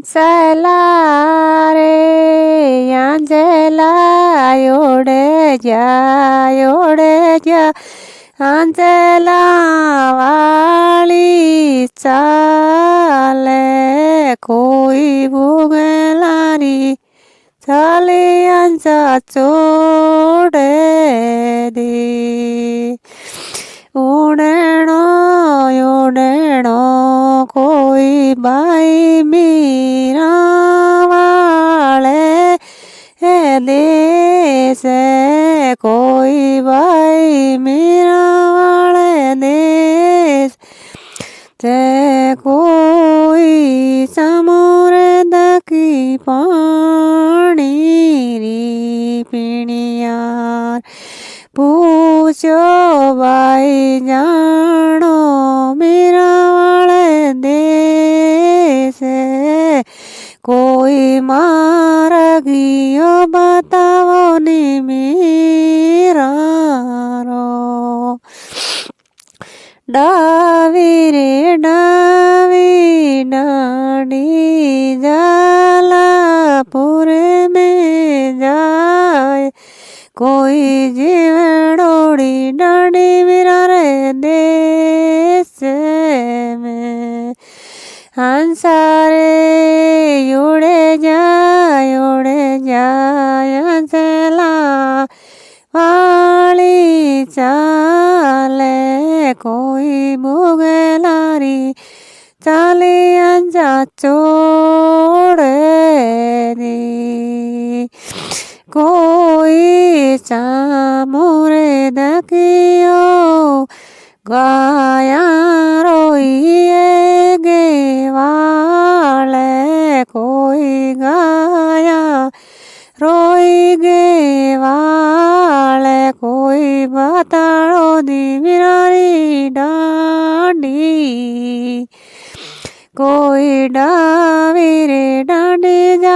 चला रे आंजला ओढे जा आंजला वाली चाले कोई भुगलारी चाले आंजा चोडे दे उडेणो कोई बाई मीरा वाले देश कोई बाई मीरा वाले देश ते कोई समुद्र की पानी री पीणियार पूछो बाई जानो मेरा वाले देश कोई मार गियो बताओ नी मेरा रो डावी रे डावी डाडी जलापुर में जाए कोई जीवड़ोड़ी डाडी मेरा रे देश में हंसारे उड़े जाए चला वाली चाले कोई मुगलारी चाले अंजा चोड़े दी कोई चामुरे दकियो गाया रोइए गे वाले कोई गाया रोई गे वाले कोई बताड़ो दी मिरारी डांडी कोई डावी रे डांडी जा